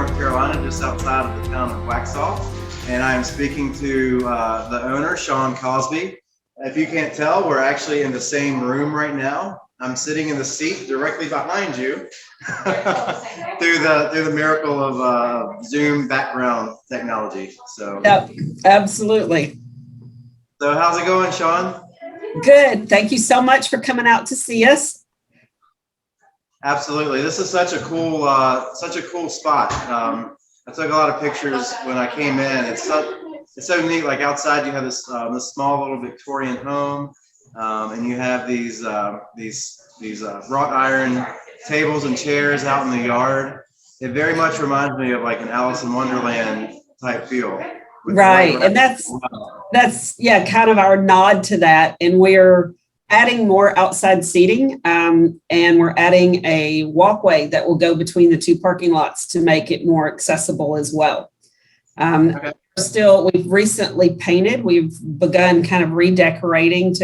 North Carolina, just outside of the town of Waxhaw, and I am speaking to the owner, Shawn Causby. If you can't tell, we're actually in the same room right now. I'm sitting in the seat directly behind you through the miracle of Zoom background technology. So, yep, absolutely. So how's it going, Shawn? Good. Thank you so much for coming out to see us. Absolutely. This is such a cool spot. I took a lot of pictures when I came in. It's so neat. Like outside, you have this small little Victorian home, and you have these wrought iron tables and chairs out in the yard. It very much reminds me of like an Alice in Wonderland type feel. Right, and that's yeah, kind of our nod to that. And we're adding more outside seating, and we're adding a walkway that will go between the two parking lots to make it more accessible as well. Okay. We've recently painted. We've begun kind of redecorating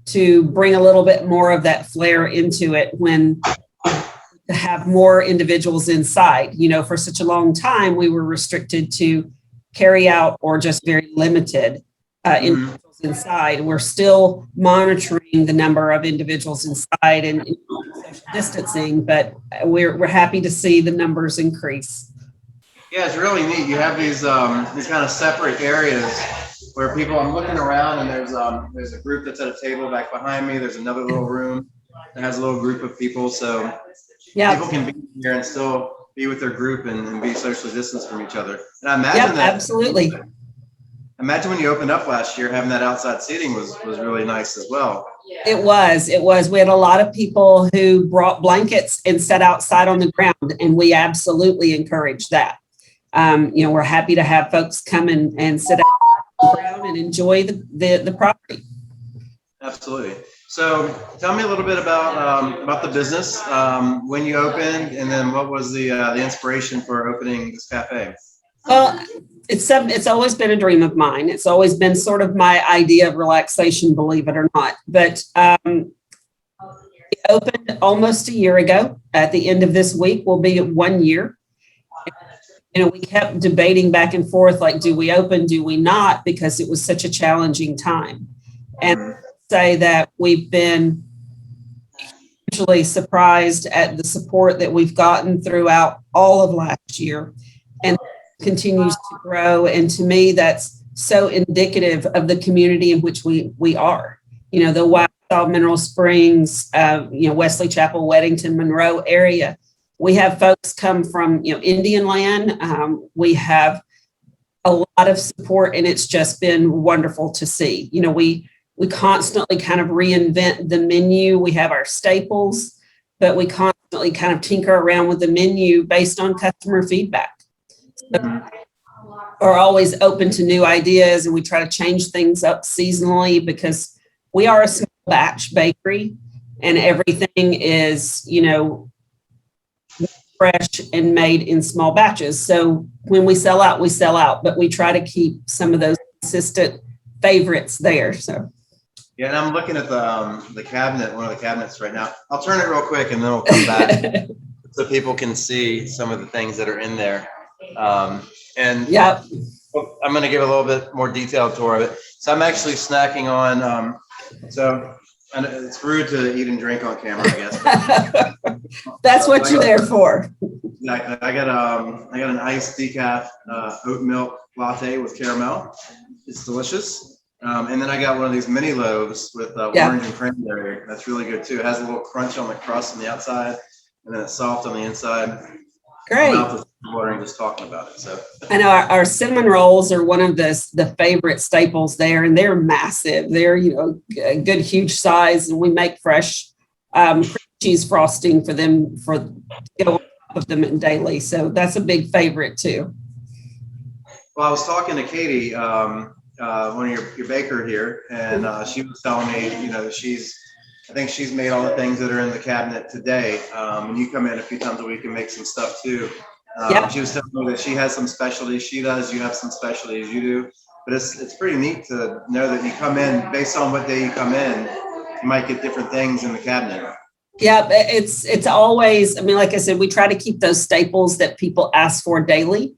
to bring a little bit more of that flair into it when to have more individuals inside. You know, for such a long time, we were restricted to carry out or just very limited individuals inside. We're still monitoring the number of individuals inside and social distancing, but we're happy to see the numbers increase. Yeah, it's really neat. You have these kind of separate areas where people. I'm looking around, and there's a group that's at a table back behind me. There's another little room that has a little group of people, so people can be here and still be with their group and be socially distanced from each other. And I imagine that absolutely. Imagine when you opened up last year, having that outside seating was really nice as well. It was. We had a lot of people who brought blankets and sat outside on the ground, and we absolutely encourage that. You know, we're happy to have folks come and sit out on the ground and enjoy the property. Absolutely. So tell me a little bit about the business, when you opened, and then what was the inspiration for opening this cafe? Well, it's always been a dream of mine. It's always been sort of my idea of relaxation, believe it or not. But it opened almost a year ago. At the end of this week, will be 1 year. You know, we kept debating back and forth, like, do we open, do we not? Because it was such a challenging time. And say that we've been hugely surprised at the support that we've gotten throughout all of last year, and continues to grow. And to me, that's so indicative of the community in which we are. You know, the Waxhaw, Mineral Springs, Wesley Chapel, Weddington, Monroe area. We have folks come from, Indian land. We have a lot of support, and it's just been wonderful to see. You know, we constantly kind of reinvent the menu. We have our staples, but we constantly kind of tinker around with the menu based on customer feedback. So we're always open to new ideas, and we try to change things up seasonally because we are a small batch bakery, and everything is, fresh and made in small batches. So when we sell out, but we try to keep some of those consistent favorites there. So. Yeah, and I'm looking at the cabinet, one of the cabinets right now. I'll turn it real quick, and then we'll come back so people can see some of the things that are in there. And yep. I'm going to give a little bit more detailed tour of it. So I'm actually snacking on. And it's rude to eat and drink on camera, I guess. That's what you're there for. Exactly. I got an iced decaf oat milk latte with caramel. It's delicious. And then I got one of these mini loaves with orange and cranberry. That's really good too. It has a little crunch on the crust on the outside, and then it's soft on the inside. Great. My mouth is watering just talking about it. So I know our cinnamon rolls are one of the favorite staples there, and they're massive. They're a good huge size, and we make fresh cream cheese frosting for them to go on top of them daily. So that's a big favorite too. Well, I was talking to Katie, one of your baker here, and she was telling me, I think she's made all the things that are in the cabinet today. And you come in a few times a week and make some stuff too. She was telling me that she has some specialties she does. You have some specialties you do. But it's pretty neat to know that you come in, based on what day you come in, you might get different things in the cabinet. Yeah, but it's always, I mean, like I said, we try to keep those staples that people ask for daily.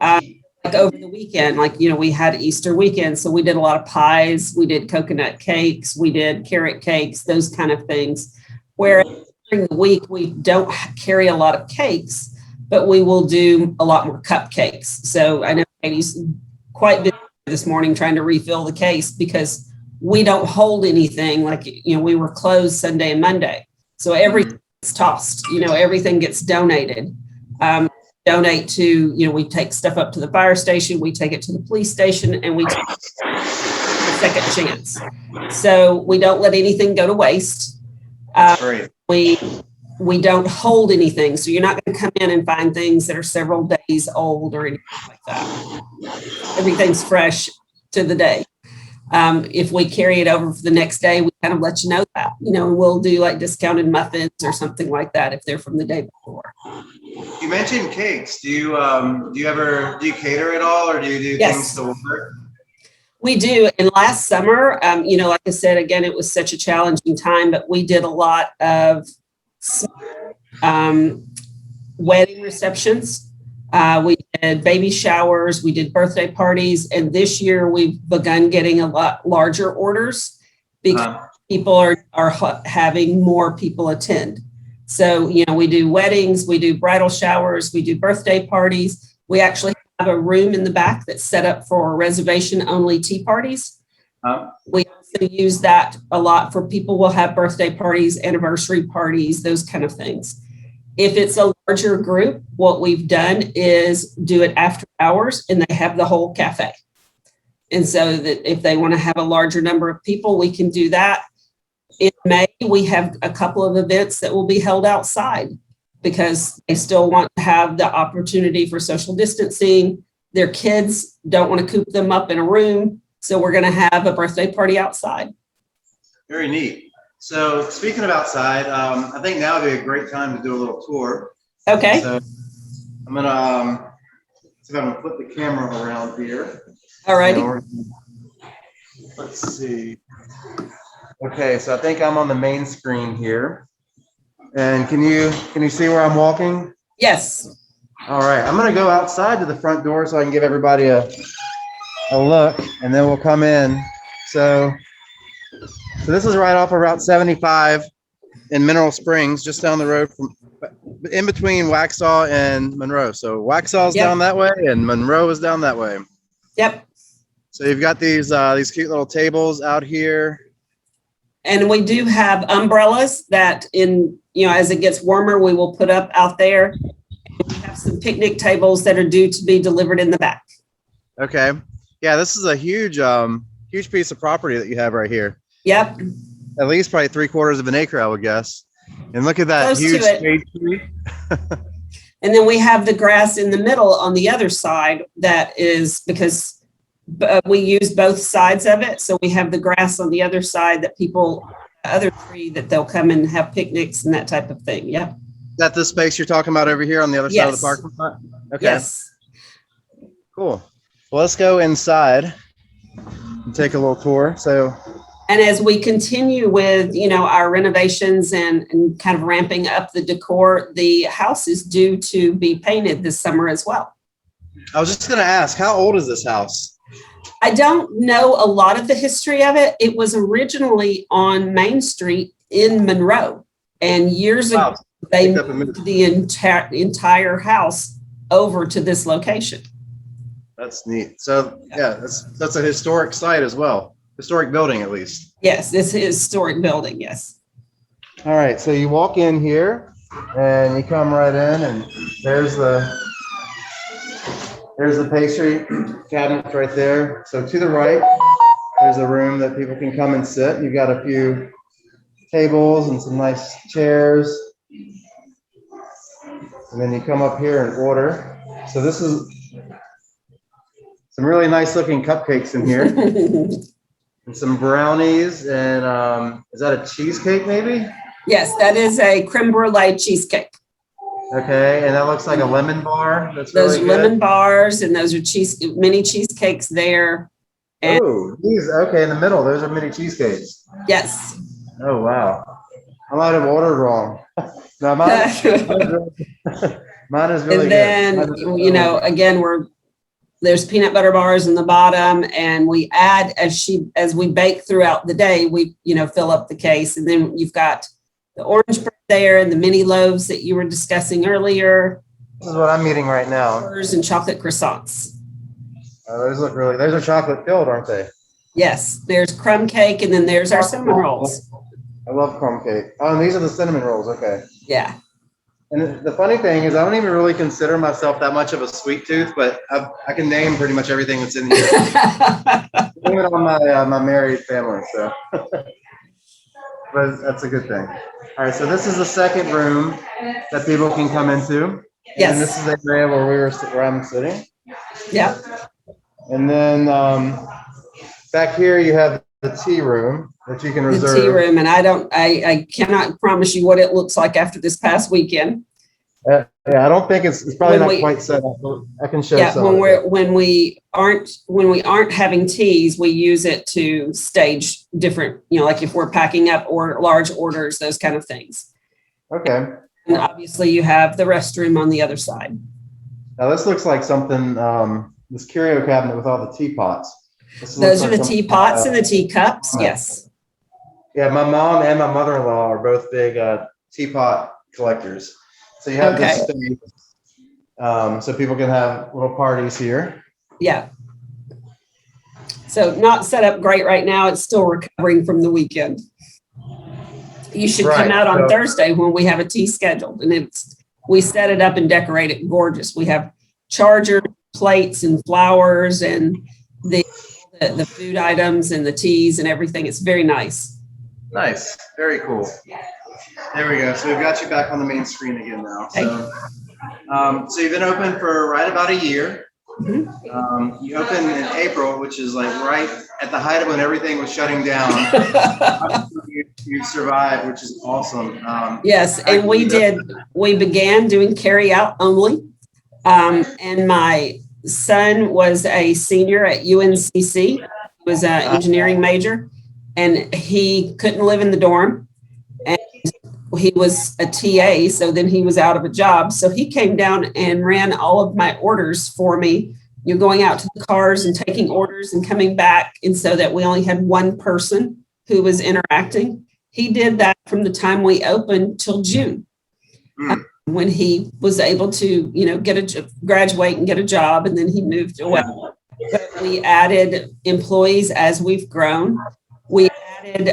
Like over the weekend, like, we had Easter weekend. So we did a lot of pies. We did coconut cakes. We did carrot cakes, those kind of things. Whereas during the week, we don't carry a lot of cakes, but we will do a lot more cupcakes. So I know Katie's quite busy this morning trying to refill the case because we don't hold anything like, we were closed Sunday and Monday. So everything gets tossed, everything gets donated. Donate to, we take stuff up to the fire station, we take it to the police station, and we take a second chance. So we don't let anything go to waste. Great. We don't hold anything. So you're not going to come in and find things that are several days old or anything like that. Everything's fresh to the day. If we carry it over for the next day, we kind of let you know that, and we'll do like discounted muffins or something like that if they're from the day before. You mentioned cakes. Do you cater at all, or do you do things to order? We do. And last summer, like I said, again, it was such a challenging time, but we did a lot of wedding receptions. We did baby showers. We did birthday parties. And this year we've begun getting a lot larger orders because people are having more people attend. So, we do weddings, we do bridal showers, we do birthday parties. We actually have a room in the back that's set up for reservation only tea parties. We also use that a lot for people will have birthday parties, anniversary parties, those kind of things. If it's a larger group, what we've done is do it after hours and they have the whole cafe. And so that if they want to have a larger number of people, we can do that. In May, we have a couple of events that will be held outside because they still want to have the opportunity for social distancing. Their kids don't want to coop them up in a room. So we're going to have a birthday party outside. Very neat. So speaking of outside, I think now would be a great time to do a little tour. Okay. So I'm gonna see if I'm gonna flip the camera around here. All righty. Let's see. Okay, so I think I'm on the main screen here. And can you see where I'm walking? Yes. All right, I'm gonna go outside to the front door so I can give everybody a look, and then we'll come in. So this is right off of Route 75 in Mineral Springs, just down the road from in between Waxhaw and Monroe. So Waxhaw's down that way and Monroe is down that way. Yep. So you've got these cute little tables out here. And we do have umbrellas that as it gets warmer, we will put up out there. We have some picnic tables that are due to be delivered in the back. Okay. Yeah, this is a huge piece of property that you have right here. Yep. At least probably 3/4 of an acre, I would guess. And look at that Close huge shade tree. And then we have the grass in the middle on the other side. That is because we use both sides of it. So we have the grass on the other side that other tree that they'll come and have picnics and that type of thing. Yep. Is that the space you're talking about over here on the other side of the parking lot? Okay. Yes. Cool. Well, let's go inside and take a little tour. And as we continue with, our renovations and kind of ramping up the decor, the house is due to be painted this summer as well. I was just going to ask, how old is this house? I don't know a lot of the history of it. It was originally on Main Street in Monroe. And years ago, they moved the entire house over to this location. That's neat. So, yeah, that's a historic site as well. Historic building, at least. Yes, it's a historic building, yes. All right, so you walk in here and you come right in and there's the pastry cabinet right there. So to the right, there's a room that people can come and sit. You've got a few tables and some nice chairs. And then you come up here and order. So this is some really nice looking cupcakes in here. And some brownies, and is that a cheesecake maybe? Yes, that is a creme brulee cheesecake. Okay, and that looks like a lemon bar. Those really lemon bars, and those are mini cheesecakes there. Oh, these, okay, in the middle, those are mini cheesecakes. Yes. Oh, wow. I might have ordered wrong. No, mine is really And then, again, there's peanut butter bars in the bottom, and we add as we bake throughout the day, we, fill up the case. And then you've got the orange bread there and the mini loaves that you were discussing earlier. This is what I'm eating right now. And chocolate croissants. Those are chocolate filled, aren't they? Yes, there's crumb cake, and then there's our cinnamon rolls. I love crumb cake. Oh, and these are the cinnamon rolls. Okay. Yeah. And the funny thing is, I don't even really consider myself that much of a sweet tooth, but I can name pretty much everything that's in here. Name it on my married family, so. But that's a good thing. All right, so this is the second room that people can come into. Yes. And this is the area where I'm sitting. Yeah. And then back here you have the tea room that you can reserve. The tea room, and I cannot promise you what it looks like after this past weekend. Yeah, I don't think it's probably not quite set up. I can show some. When we aren't having teas, we use it to stage different, like if we're packing up or large orders, those kind of things. Okay. And obviously you have the restroom on the other side. Now this looks like something, this curio cabinet with all the teapots. Those are the teapots and the teacups. Yes. Yeah, my mom and my mother-in-law are both big teapot collectors. So you have this space, so people can have little parties here. Yeah. So not set up great right now. It's still recovering from the weekend. You should come out on Thursday when we have a tea scheduled, and we set it up and decorate it gorgeous. We have chargers, plates, and flowers, and the food items and the teas and everything. It's very nice. Nice. Very cool. There we go. So we've got you back on the main screen again now. So you've been open for right about a year. Mm-hmm. You opened in April, which is like right at the height of when everything was shutting down. You survived, which is awesome. Yes, and we began doing carry out only. And my son was a senior at UNCC. He was an engineering major, and he couldn't live in the dorm. And he was a TA, so then he was out of a job. So he came down and ran all of my orders for me. You're going out to the cars and taking orders and coming back. And so that we only had one person who was interacting. He did that from the time we opened till June, when he was able to, graduate and get a job, and then he moved away. But we added employees as we've grown. We added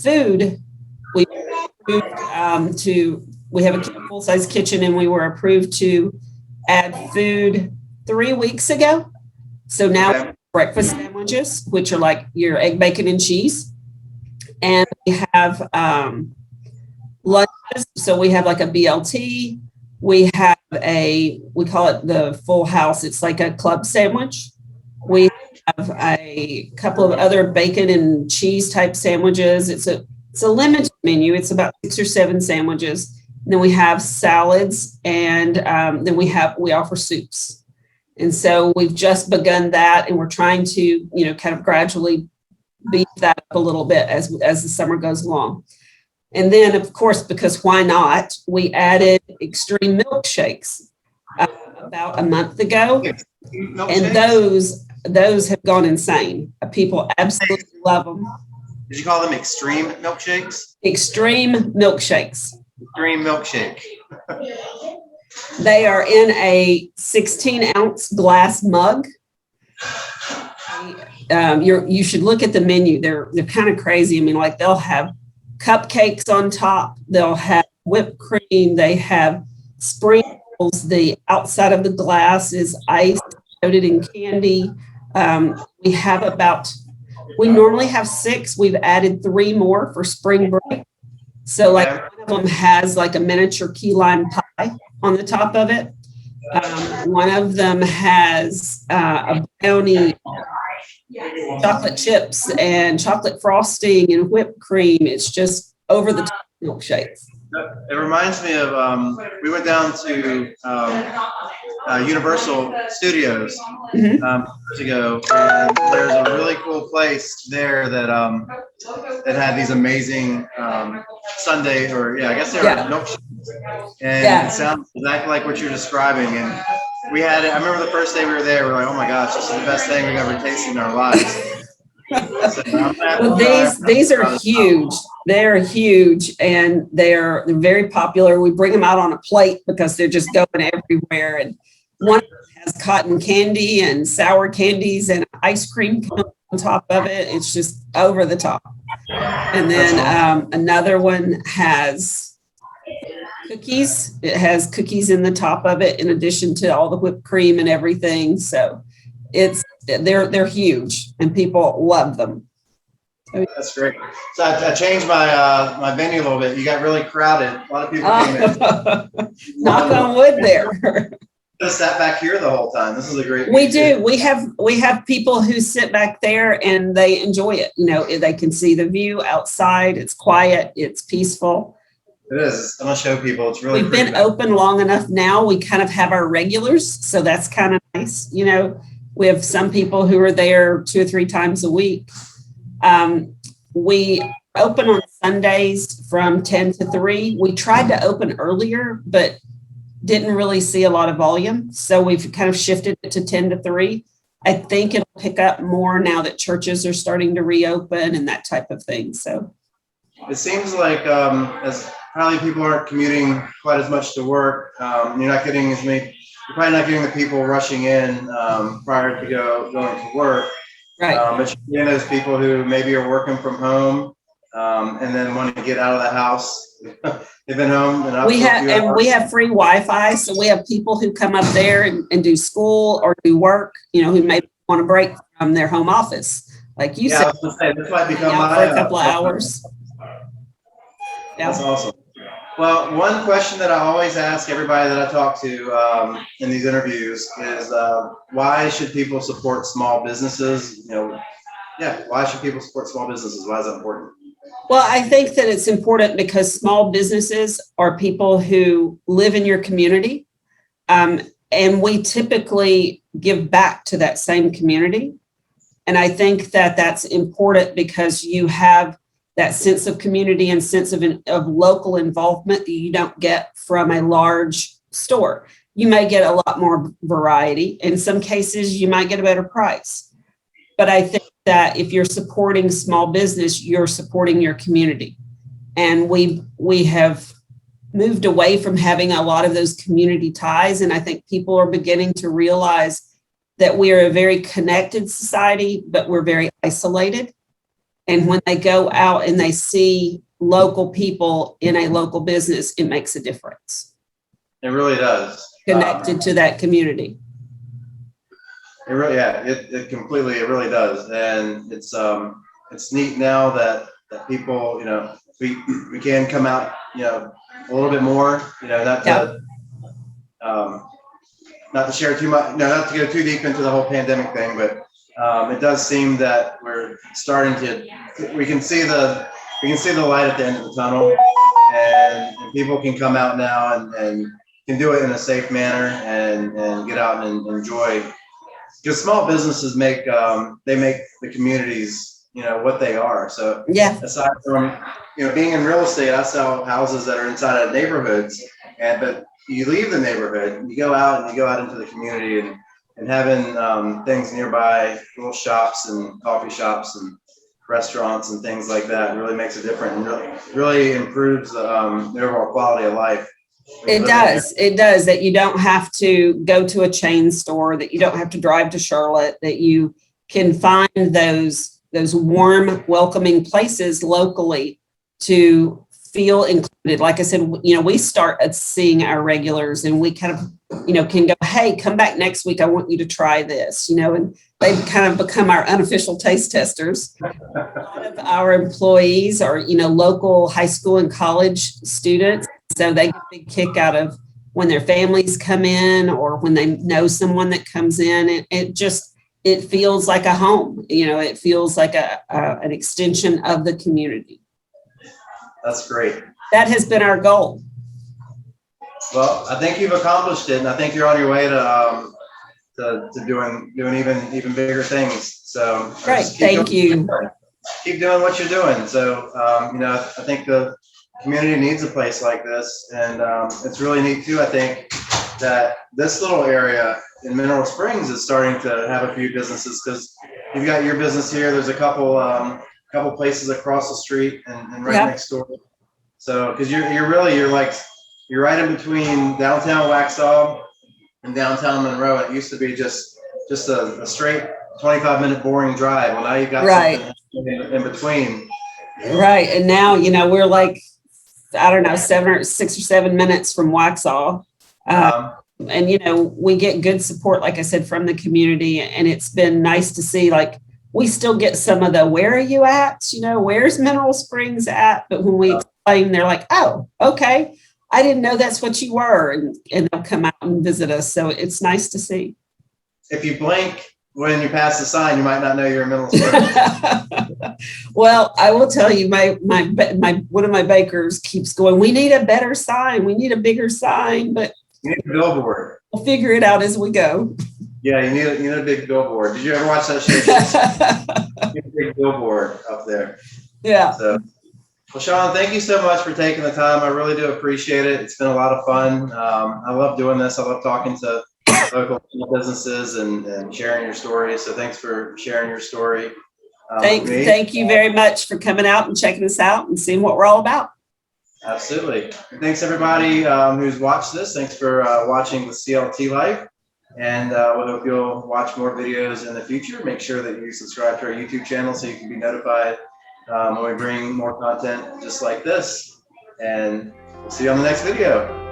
food. We have a full-size kitchen, and we were approved to add food 3 weeks ago. So now breakfast sandwiches, which are like your egg, bacon, and cheese. And we have lunches. So we have like a BLT. We have we call it the full house. It's like a club sandwich. We have a couple of other bacon and cheese type sandwiches. It's a limited menu. It's about 6 or 7 sandwiches. And then we have salads, and then we offer soups. And so we've just begun that, and we're trying to, kind of gradually beef that up a little bit as the summer goes along. And then, of course, because why not, we added extreme milkshakes about a month ago. And those have gone insane. People absolutely love them. Did you call them extreme milkshakes? Extreme milkshakes. Extreme milkshake. They are in a 16-ounce glass mug. You should look at the menu. They're kind of crazy. I mean, like they'll have cupcakes on top. They'll have whipped cream. They have sprinkles. The outside of the glass is ice coated in candy. We normally have 6. We've added 3 more for spring break. So like one of them has like a miniature key lime pie on the top of it. One of them has a brownie, chocolate chips and chocolate frosting and whipped cream. It's just over the top milkshakes. It reminds me of, we went down to Universal Studios years ago, and there's a really cool place there that that had these amazing Sunday, or I guess they were milkshakes, and it sounds exactly like what you're describing. And we had it. I remember the first day we were there, we were like, "Oh my gosh, this is the best thing we've ever tasted in our lives." Well, these are huge. They're huge, and they're very popular. We bring them out on a plate because they're just going everywhere. And one has cotton candy and sour candies and ice cream on top of it. It's just over the top. And then another one has cookies. It has cookies in the top of it, in addition to all the whipped cream and everything. So they're huge, and people love them. That's great. So I changed my my venue a little bit. You got really crowded. A lot of people came in. Knock on wood there. Just sat back here the whole time. This is a great. We do. We have people who sit back there and they enjoy it. You know, they can see the view outside. It's quiet. It's peaceful. It is. I'm gonna show people. It's really. We've been open long enough now. We kind of have our regulars, so that's kind of nice. You know, we have some people who are there 2 or 3 times a week. We open on Sundays from 10 to 3. We tried to open earlier, but didn't really see a lot of volume. So we've kind of shifted it to 10 to 3. I think it'll pick up more now that churches are starting to reopen and that type of thing. So it seems like as probably people aren't commuting quite as much to work, you're not getting as many, you're probably not getting the people rushing in prior to going to work. Right. But you're getting those people who maybe are working from home and then want to get out of the house. They've been home. We have free Wi-Fi, so we have people who come up there and do school or do work. You know, who may want to break from their home office, like you said. I was gonna say, this might become for a couple of hours. That's awesome. Well, one question that I always ask everybody that I talk to in these interviews is why should people support small businesses? You know, why should people support small businesses? Why is that important? Well, I think that it's important because small businesses are people who live in your community, and we typically give back to that same community. And I think that that's important because you have that sense of community and sense of local involvement that you don't get from a large store. You may get a lot more variety. In some cases, you might get a better price. But I think that if you're supporting small business, you're supporting your community. And we have moved away from having a lot of those community ties. And I think people are beginning to realize that we are a very connected society, but we're very isolated. And when they go out and they see local people in a local business, it makes a difference. It really does. Connected to that community. It really, it completely, it really does. And it's neat now that people, you know, we can come out, you know, a little bit more, you know, not to share too much, not to go too deep into the whole pandemic thing, but it does seem that we're starting to, we can see the light at the end of the tunnel, and people can come out now and can do it in a safe manner and get out and enjoy. Because small businesses make the communities, you know, what they are. So aside from, you know, being in real estate, I sell houses that are inside of neighborhoods, but you leave the neighborhood, you go out into the community and having things nearby, little shops and coffee shops and restaurants and things like that really makes a difference and really improves the overall quality of life. It does. It does. That you don't have to go to a chain store, that you don't have to drive to Charlotte, that you can find those warm, welcoming places locally to feel included. Like I said, you know, we start at seeing our regulars and we kind of, you know, can go, hey, come back next week. I want you to try this, you know, and they've kind of become our unofficial taste testers. A lot of our employees are, you know, local high school and college students. So they get a big kick out of when their families come in or when they know someone that comes in. It feels like a home, you know, it feels like an extension of the community. That's great. that has been our goal. Well, I think you've accomplished it, and I think you're on your way to doing even bigger things. So Great, just thank you. Keep doing what you're doing. So I think the community needs a place like this, and it's really neat too. I think that this little area in Mineral Springs is starting to have a few businesses, because you've got your business here. There's a couple places across the street and right next door. So because you're right in between downtown Waxhaw and downtown Monroe. It used to be just a straight 25-minute boring drive. Well, now you've got something in between. Right, and now we're like, I don't know, 6 or 7 minutes from Waxhaw. And we get good support, like I said, from the community, and it's been nice to see, like, we still get some of the, where are you at? Where's Mineral Springs at? But when we explain, they're like, oh, okay, I didn't know that's what you were, and they'll come out and visit us. So it's nice to see. If you blink when you pass the sign, you might not know you're in Mineral Springs. Well, I will tell you, my one of my bakers keeps going, we need a better sign. We need a bigger sign, but you need a billboard. We'll figure it out as we go. Yeah, you need a big billboard. Did you ever watch that show? You need a big billboard up there. Yeah. So, well, Shawn, thank you so much for taking the time. I really do appreciate it. It's been a lot of fun. I love doing this. I love talking to local businesses and sharing your story. So thanks for sharing your story. Thank you very much for coming out and checking us out and seeing what we're all about. Absolutely. And thanks everybody who's watched this. Thanks for watching the CLT Life. And we hope you'll watch more videos in the future. Make sure that you subscribe to our YouTube channel so you can be notified when we bring more content just like this. And we'll see you on the next video.